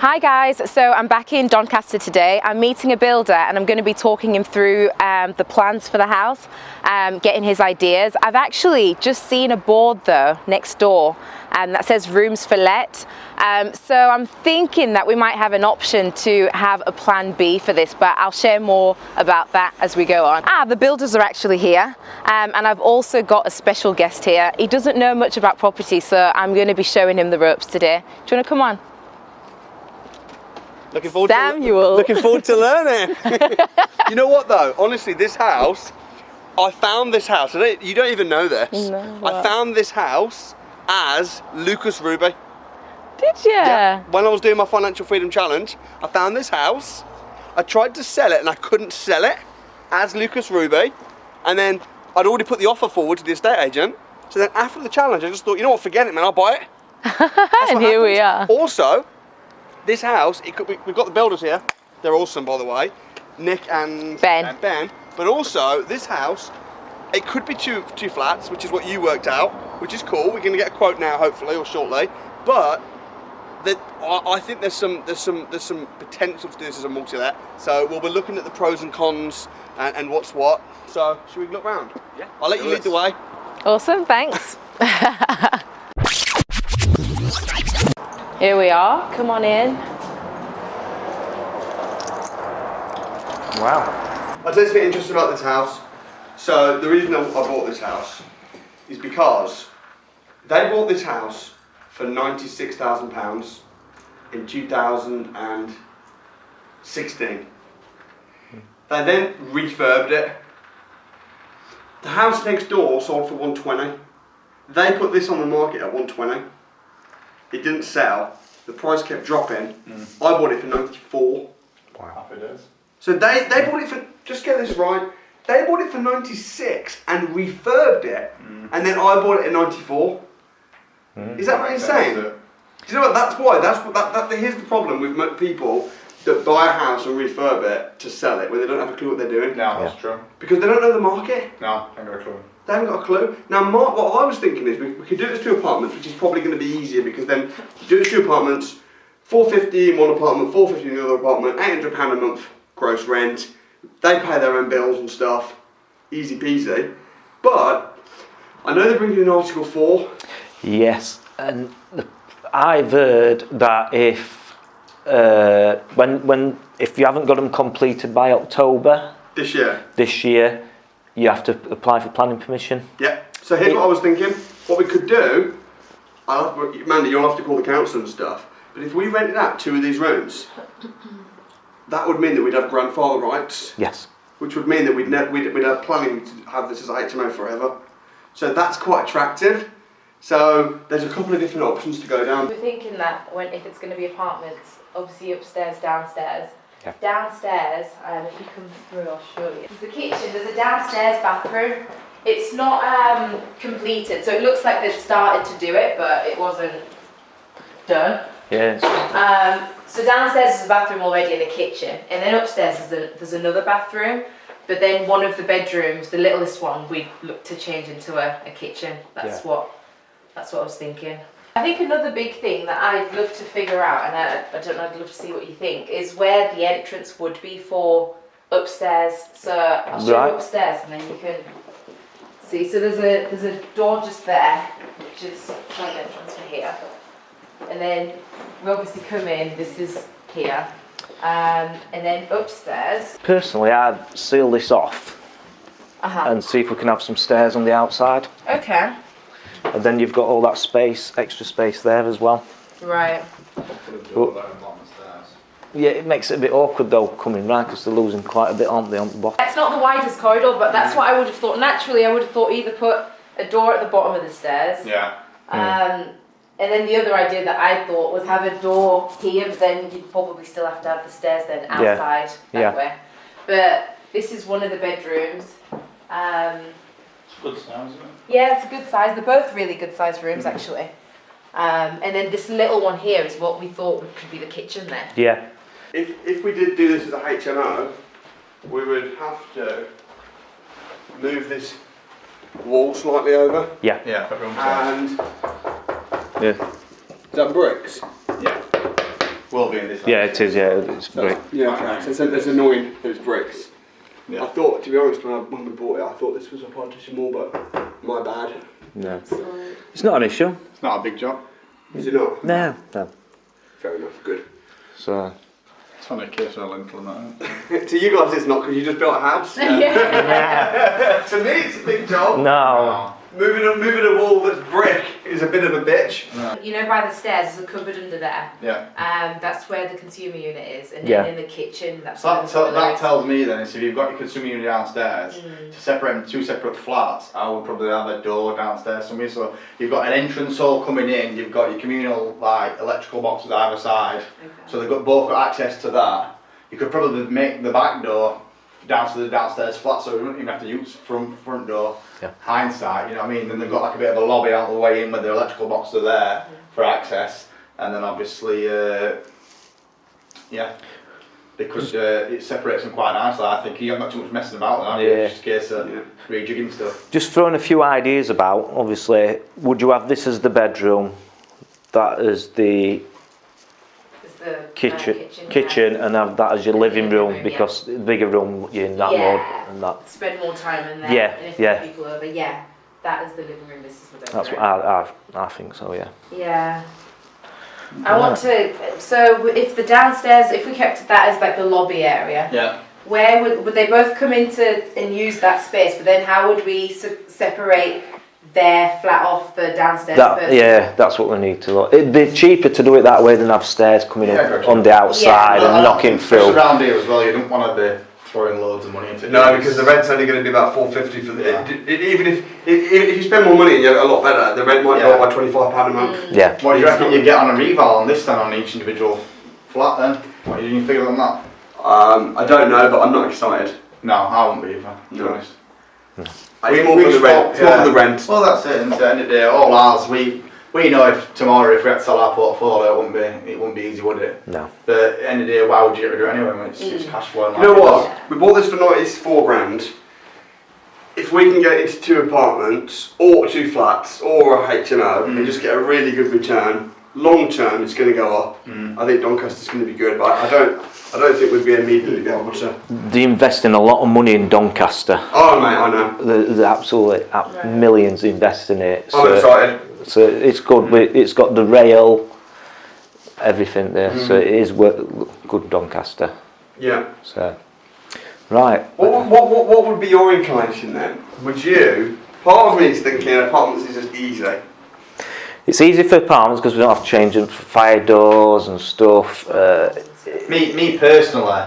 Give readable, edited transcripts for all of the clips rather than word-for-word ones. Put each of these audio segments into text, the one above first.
Hi guys, so I'm back in Doncaster today. I'm meeting a builder and I'm going to be talking him through the plans for the house, getting his ideas. I've actually just seen a board though next door that says rooms for let. So I'm thinking that we might have an option to have a plan B for this, but I'll share more about that as we go on. The builders are actually here, and I've also got a special guest here. He doesn't know much about property, so I'm going to be showing him the ropes today. Do you want to come on? Looking forward to learning. You know what though? Honestly, this house, I found this house. You don't even know this. No, I found this house as Lucas Ruby. Did you? Yeah. When I was doing my Financial Freedom Challenge, I found this house. I tried to sell it and I couldn't sell it as Lucas Ruby. And then I'd already put the offer forward to the estate agent. So then after the challenge, I just thought, you know what, forget it, man, I'll buy it. And here we are. Also, this house, we've got the builders here. They're awesome, by the way. Nick and Ben. But also, this house, it could be two flats, which is what you worked out, which is cool. We're going to get a quote now, hopefully, or shortly. But I think there's some potential to do this as a multi-let. So we'll be looking at the pros and cons and what's what. So should we look round? Yeah. I'll let you lead the way. Awesome, thanks. Here we are, come on in. Wow. I'll tell you something interesting about this house. So the reason I bought this house is because they bought this house for £96,000 in 2016. They then refurbed it. The house next door sold for 120. They put this on the market at 120. It didn't sell. The price kept dropping. I bought it for 94. Wow. Happy days. So they bought it for, just get this right, they bought it for 96 and refurbed it, and then I bought it at 94. Is that what you're saying? Do you know what? That's why. Here's the problem with people that buy a house and refurb it to sell it when they don't have a clue what they're doing. No, that's true. Because they don't know the market. No, I ain't got a clue. They haven't got a clue. Now, what I was thinking is we could do this to apartments, which is probably going to be easier because then do it to apartments, $450 in one apartment, $450 in the other apartment, £800 a month gross rent. They pay their own bills and stuff. Easy peasy. But I know they're bringing in Article 4. Yes, and I've heard that if you haven't got them completed by October This year, you have to apply for planning permission. Yeah. So here's what I was thinking. What we could do, Mandy, you'll have to call the council and stuff. But if we rented out 2 of these rooms, that would mean that we'd have grandfather rights. Yes. Which would mean that we'd have planning to have this as a HMO forever. So that's quite attractive. So there's a couple of different options to go down. We're thinking that if it's going to be apartments, obviously upstairs, downstairs. Yeah. Downstairs, if you come through, I'll show you. There's the kitchen, there's a downstairs bathroom. It's not completed, so it looks like they've started to do it, but it wasn't done. Yes. So downstairs is a bathroom already and a kitchen, and then upstairs there's another bathroom, but then one of the bedrooms, the littlest one, we look to change into a kitchen. That's what I was thinking. I think another big thing that I'd love to figure out, and I don't know, I'd love to see what you think, is where the entrance would be for upstairs. So I'll show you upstairs and then you can see. So there's a door just there, which is side entrance for here. And then we obviously come in, this is here. And then upstairs. Personally, I'd seal this off and see if we can have some stairs on the outside. Okay. And then you've got all that space, extra space there as well. Right. Yeah, it makes it a bit awkward though coming round because they're losing quite a bit, aren't they, on the bottom? It's not the widest corridor, but that's what I would have thought. Naturally, I would have thought either put a door at the bottom of the stairs. Yeah. And then the other idea that I thought was have a door here, but then you'd probably still have to have the stairs then outside that way. But this is one of the bedrooms. It's good size, isn't it? Yeah, it's a good size. They're both really good sized rooms actually. And then this little one here is what we thought could be the kitchen then. Yeah. If we did do this as a HMO, we would have to move this wall slightly over. Yeah. Yeah, for room and yeah. is that bricks? Yeah. will be in this house. Yeah, it is. Yeah, it's brick. Yeah, okay. So it's annoying that it's bricks. Yeah. I thought, to be honest, when we bought it, I thought this was a partition wall, but my bad. No, it's not an issue. It's not a big job. Is it not? No. Fair enough, good. So. It's only a case of a lintel and that. To you guys it's not, because you just built a house. Yeah. To me it's a big job. No. Moving a wall that's brick is a bit of a bitch. No. You know, by the stairs, there's a cupboard under there. Yeah. That's where the consumer unit is, and Yeah. then in the kitchen, that's So where the that tells me then is if you've got your consumer unit downstairs, to separate them two separate flats, I would probably have a door downstairs somewhere. So you've got an entrance hall coming in, you've got your communal like electrical boxes either side. Okay. So they've both got access to that. You could probably make the back door down to the downstairs flat, so you wouldn't even have to use front door. Yeah. Hindsight, you know what I mean? Then they've got like a bit of a lobby out the way in where the electrical boxes are there for access, and then obviously, because it separates them quite nicely. I think you haven't got too much messing about then, have you? Yeah. It's just a case of rejigging stuff. Just throwing a few ideas about. Obviously, would you have this as the bedroom? That is the It's the kitchen, and have that as your living room, because the bigger room you're in that mode and that. Spend more time in there. Yeah, And if yeah. people over, that is the living room. This is the bedroom. That's what I think so. Yeah. Yeah. I want to. So if the downstairs, if we kept that as like the lobby area, Yeah. where would they both come into and use that space? But then how would we separate their flat off the downstairs person? Yeah, that's what we need to look. It'd be cheaper to do it that way than have stairs coming in gotcha. on the outside and knocking through. Around here as well, you don't want to be throwing loads of money into it. No, because the rent's only going to be about $450 for the. Even if you spend more money and you're a lot better, the rent might go up by £25 a month. Yeah. What do you reckon you get on a reval on this then on each individual flat then? What do you figure on that? I don't know, but I'm not excited. No, I won't be either, to be honest. It's more for the rent. It's more for the rent. Well, that's it. And at the end of the day, all ours, we know if tomorrow if we had to sell our portfolio, it wouldn't be easy, would it? No. But at the end of the day, why would you get rid of it anyway when it's cash flow? You know what? We bought this for £94,000. If we can get into 2 apartments or 2 flats or a HMO and just get a really good return, long term it's going to go up. I think Doncaster's going to be good, but I don't think we'd be immediately able to. They invest in a lot of money in Doncaster. Oh mate, I know. There's absolutely millions investing in it. I'm excited. So it's good. It's got the rail, everything there. So it is good Doncaster. Yeah. So, right. What would be your inclination then? Would you? Part of me is thinking apartments is just easy. It's easy for apartments because we don't have to change them for fire doors and stuff. Me personally,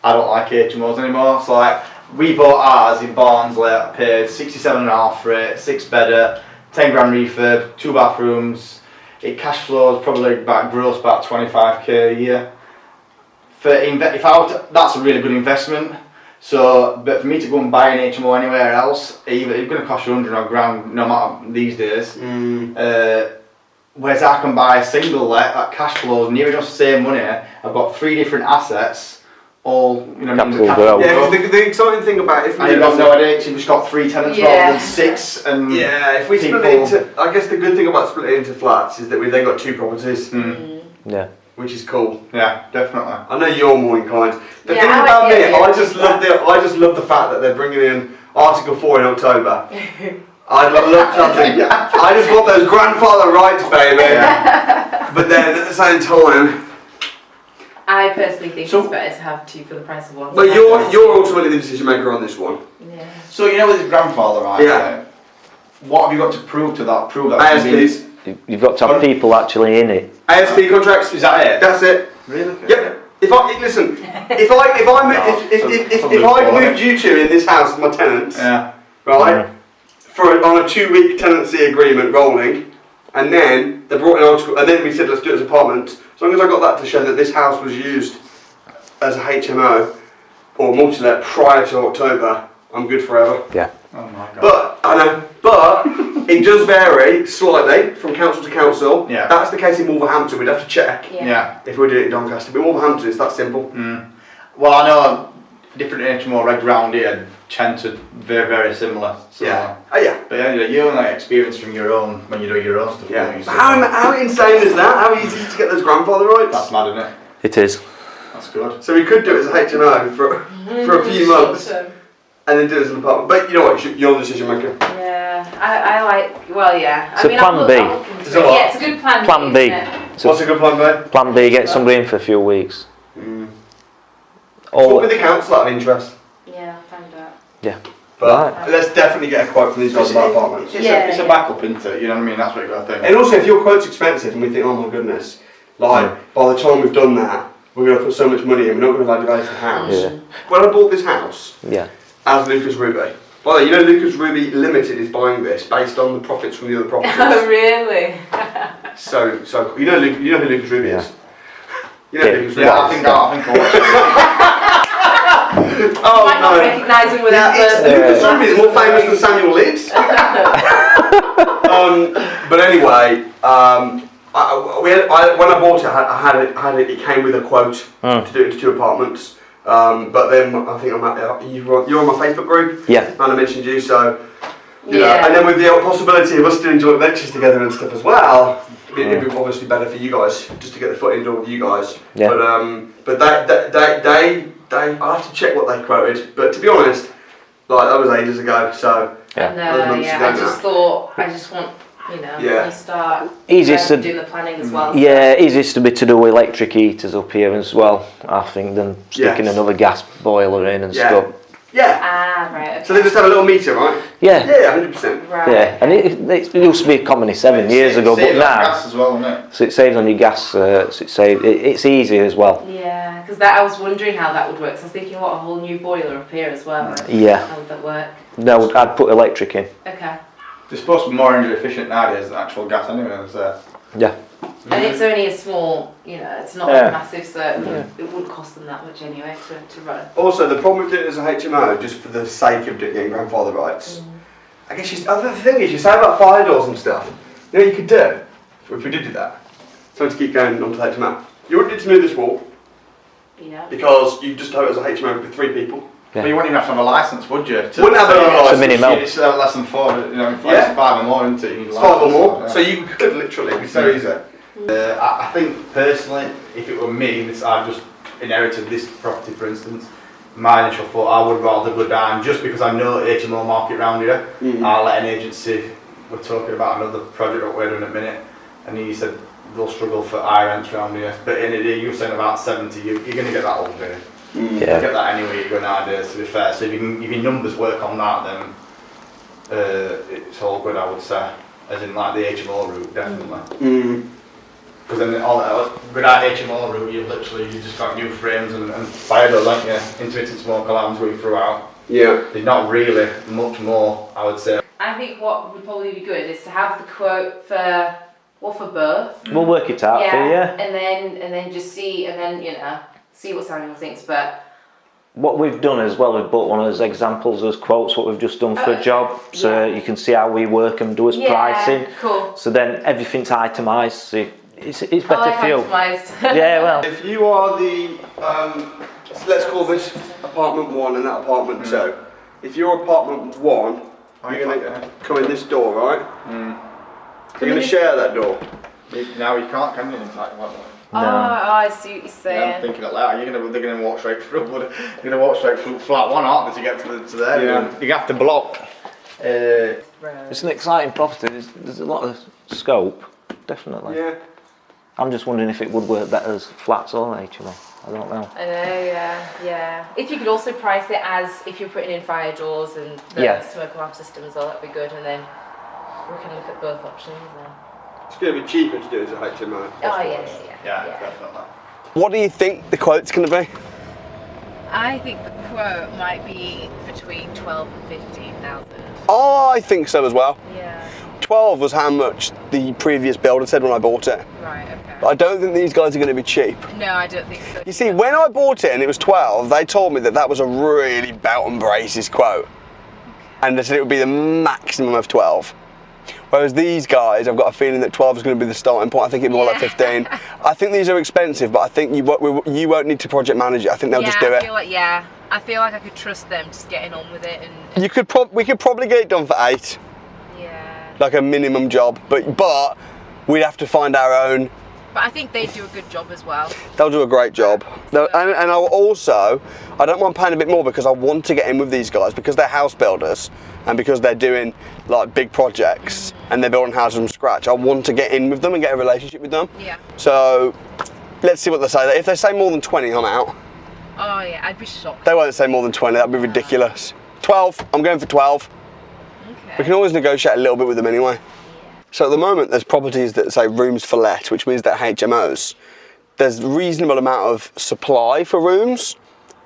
I don't like HMOs anymore. So like, we bought ours in Barnsley, I paid 67.5 for it, 6-bedder, 10 grand refurb, 2 bathrooms. It cash flows probably gross about 25k a year. That's a really good investment. So, but for me to go and buy an HMO anywhere else, it's going to cost you 100 odd grand no matter these days. Whereas I can buy a single let that cash flows near enough the same money. I've got 3 different assets, all Capital Yeah, the exciting thing about if and you've got no headaches, you've just got 3 tenants rather than 6. And if we split it into, I guess the good thing about splitting it into flats is that we've then got 2 properties. Yeah. Which is cool. Yeah, definitely. I know you're more inclined. The thing I about like me, the I idea just love the fact that they're bringing in Article 4 in October. I just want those grandfather rights, baby. But then at the same time, I personally think it's better to have 2 for the price of 1. but you're ultimately the decision maker on this one. Yeah. So you know with his grandfather, right? Yeah. What have you got to prove to that? Prove that. ASPs. You've got to have people actually in it. ASP contracts. Is that it? That's it. Really? Yep. If I moved you 2 in this house as my tenants, right, on a 2-week tenancy agreement rolling, and then they brought in article, and then we said let's do it as apartments. As long as I got that to show that this house was used as a HMO or multi-let prior to October, I'm good forever. Yeah. Oh my god. But it does vary slightly from council to council. Yeah. That's the case in Wolverhampton. We'd have to check Yeah. if we did it in Doncaster. But Wolverhampton, it's that simple. Well, I know different HMO regs around here tend to very, very similar. So. Yeah. Oh yeah. But anyway, you only experience from your own when you do your own stuff. Yeah. don't you? So How insane is that? How easy to get those grandfather rights? that's mad, isn't it? It is. That's good. So we could do it as a HMO for a few months, and then do it as an apartment. But you know what? You're the decision maker. Yeah, I like. Well, yeah. It's a plan B. Yeah, it's a good plan. Plan B. B. Isn't it? What's a good plan B? Plan B, get somebody in for a few weeks. What with the council out of interest? Yeah, I'll find out. Yeah. But let's definitely get a quote from these guys about apartments. It's a backup, isn't it? You know what I mean? That's what you got to think. And also, if your quote's expensive and we think, oh my goodness, like by the time we've done that, we're going to put so much money in, we're not going to value the house. Yeah. When I bought this house, Yeah. as Lucas Ruby, by the way, you know Lucas Ruby Limited is buying this based on the profits from the other properties. Oh, really? So you know who Lucas Ruby is? You know who Lucas Ruby Yeah, is? I think I'll watch it. Oh Might not recognise him without the. Lucas Ruby is more famous than Samuel Leeds. But anyway, when I bought it, it came with a quote to do it into 2 apartments. But then I think you're on my Facebook group. Yeah. And I mentioned you, so you know. And then with the possibility of us doing joint ventures together and stuff as well, it'd be obviously better for you guys just to get the foot in the door with you guys. Yeah. But I have to check what they quoted. But to be honest, like that was ages ago. So Yeah. No, yeah. I just thought I just want. You know, you start Easiest to doing the planning as well. Yeah, easiest to be to do electric heaters up here as well, I think, than sticking another gas boiler in and stuff. Yeah. Ah, right. Okay. So they just have a little meter, right? Yeah. Yeah, 100%. Right. Yeah, and it used to be common 7 years ago, but now gas as well, isn't it? so it saves on your gas. So it's easy as well. Yeah, because I was wondering how that would work. So I was thinking, what, a whole new boiler up here as well? Yeah. How would that work? No, I'd put electric in. Okay. They're supposed to be more energy efficient nowadays than actual gas anyway. Yeah. And it's only a small, it's not massive, so it wouldn't cost them that much anyway to run. Also, the problem with doing it as a HMO, just for the sake of getting grandfather rights, I guess the thing is, you say about fire doors and stuff, you know what you could do, if we did do that, sorry to keep going on to HMO, you wouldn't need to move this wall, because you just have it as a HMO with 3 people. Yeah. But you wouldn't even have to have a licence, would you? Wouldn't have a licence. It's a minimum. It's less than 4, you know, it's 5 or more, isn't it? You need a 5 or licence, more, yeah. so you could literally, it'd be so easy. I think personally, if it were me, I just inherited this property for instance, my initial thought, I would rather go down, just because I know HMO market around here, I'll let an agency, we're talking about another project that we're doing at the minute, and he said they'll struggle for high rents around here, but in a day, you were saying about 70, you're going to get that all day. You get that anyway you go nowadays, to be fair, so if your numbers work on that, then it's all good, I would say, as in like the HMO route, definitely. Because then without HMO route, you just got new frames and fire doors, like intermittent smoke alarms going throughout. Yeah. There's not really much more, I would say. I think what would probably be good is to have the quote for both. We'll work it out for you. And then just see, and then see what Samuel thinks. But what we've done as well, we've bought one of those examples as quotes, what we've just done for a job, so you can see how we work and do as pricing. Cool. So then everything's itemised, so it's better for you. Yeah, well. If you are the, let's call this apartment 1 and that apartment 2. If you're apartment 1, you're going to come in this door, right? You're going to share that door. Now you can't, can you? No. I see what you're saying. Yeah, I'm thinking it loud. They're going to walk straight through. They're going to walk straight through flat 1, aren't they, to get to there? Yeah. You have to block. It's an exciting property. There's a lot of scope, definitely. Yeah. I'm just wondering if it would work better as flats or HMO. I don't know. I know, yeah. If you could also price it as if you're putting in fire doors and the smoke alarm system as well, that'd be good. And then we can look at both options then. It's going to be cheaper to do as a HMO. Oh, yeah. Definitely. What do you think the quote's going to be? I think the quote might be between 12 and 15,000. Oh, I think so as well. Yeah. 12 was how much the previous builder said when I bought it. Right, okay. But I don't think these guys are going to be cheap. No, I don't think so. You see, when I bought it and it was 12, they told me that was a really belt and braces quote. And they said it would be the maximum of 12. Whereas these guys, I've got a feeling that 12 is going to be the starting point. I think it'll be more like 15. I think these are expensive, but I think you won't need to project manage it. I think they'll just do it. I feel like I could trust them just getting on with it. And we could probably get it done for 8. Yeah. Like a minimum job, but we'd have to find our own But I think they do a good job as well. They'll do a great job. And I don't mind paying a bit more because I want to get in with these guys because they're house builders and because they're doing like big projects and they're building houses from scratch. I want to get in with them and get a relationship with them. Yeah. So let's see what they say. If they say more than 20, I'm out. Oh yeah, I'd be shocked. They won't say more than 20, that'd be ridiculous. 12, I'm going for 12. Okay. We can always negotiate a little bit with them anyway. Yeah. So at the moment, there's properties that say rooms for let, which means that HMOs. There's a reasonable amount of supply for rooms,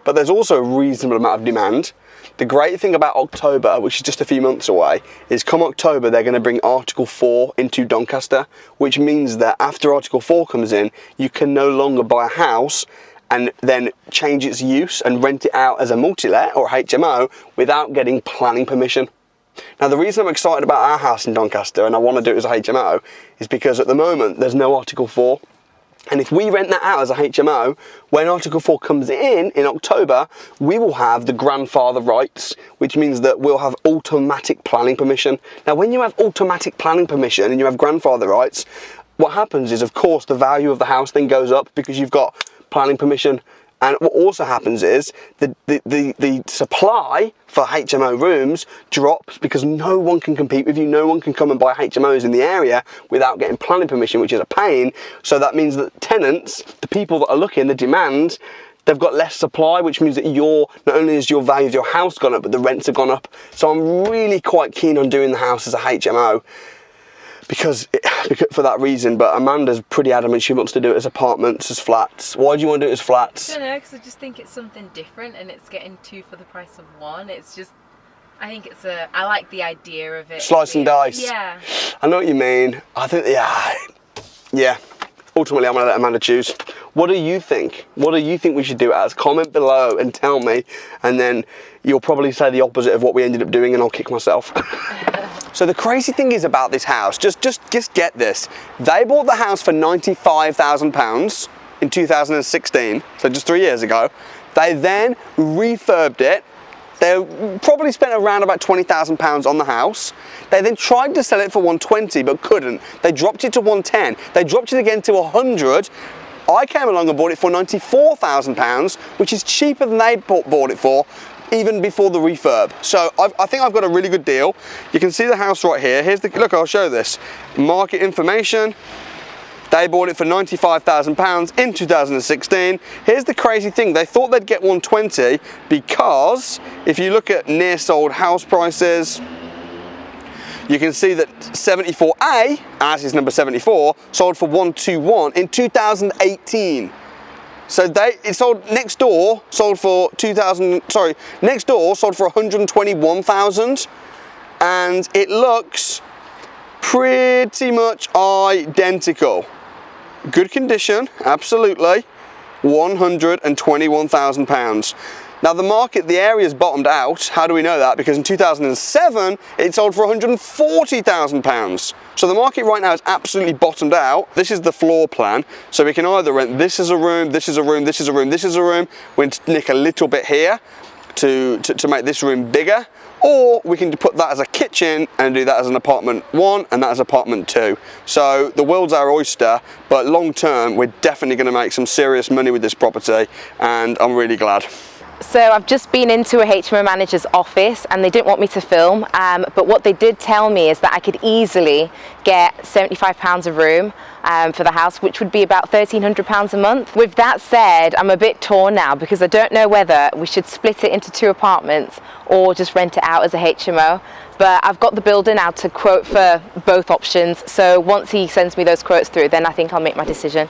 but there's also a reasonable amount of demand. The great thing about October, which is just a few months away, is come October, they're going to bring Article 4 into Doncaster, which means that after Article 4 comes in, you can no longer buy a house and then change its use and rent it out as a multi-let or HMO without getting planning permission. Now the reason I'm excited about our house in Doncaster and I want to do it as a HMO is because at the moment there's no Article 4. And if we rent that out as a HMO, when Article 4 comes in October, we will have the grandfather rights, which means that we'll have automatic planning permission. Now, when you have automatic planning permission and you have grandfather rights, what happens is, of course, the value of the house then goes up because you've got planning permission. And what also happens is the supply for HMO rooms drops because no one can compete with you. No one can come and buy HMOs in the area without getting planning permission, which is a pain. So that means that tenants, the people that are looking, the demand, they've got less supply, which means that not only has your value of your house gone up, but the rents have gone up. So I'm really quite keen on doing the house as a HMO. Because for that reason, but Amanda's pretty adamant she wants to do it as apartments, as flats. Why do you want to do it as flats? I don't know, because I just think it's something different and it's getting two for the price of one. It's just, I think I like the idea of it. Slice and dice. Yeah. I know what you mean. I think, yeah. Ultimately, I'm going to let Amanda choose. What do you think? What do you think we should do it as? Comment below and tell me, and then you'll probably say the opposite of what we ended up doing and I'll kick myself. So the crazy thing is about this house, just get this. They bought the house for £95,000 in 2016, so just 3 years ago. They then refurbed it. They probably spent around about £20,000 on the house. They then tried to sell it for 120 but couldn't. They dropped it to 110. They dropped it again to 100. I came along and bought it for £94,000, which is cheaper than they bought it for, even before the refurb. So I think I've got a really good deal. You can see the house right here. Look, I'll show this. Market information. They bought it for £95,000 in 2016. Here's the crazy thing. They thought they'd get 120 because if you look at near sold house prices, you can see that 74A, as is number 74, sold for 121 in 2018. So it sold next door, sold for 121,000, and it looks pretty much identical. Good condition, absolutely. £121,000. Now the area's bottomed out. How do we know that? Because in 2007, it sold for £140,000. So the market right now is absolutely bottomed out. This is the floor plan. So we can either rent this as a room, this is a room, this is a room, this is a room. We can nick a little bit here to make this room bigger. Or we can put that as a kitchen and do that as an apartment 1 and that as apartment 2. So the world's our oyster, but long term, we're definitely going to make some serious money with this property, and I'm really glad. So I've just been into a HMO manager's office and they didn't want me to film, but what they did tell me is that I could easily get £75 a room for the house, which would be about £1,300 a month. With that said, I'm a bit torn now because I don't know whether we should split it into 2 apartments or just rent it out as a HMO. But I've got the builder now to quote for both options, so once he sends me those quotes through, then I think I'll make my decision.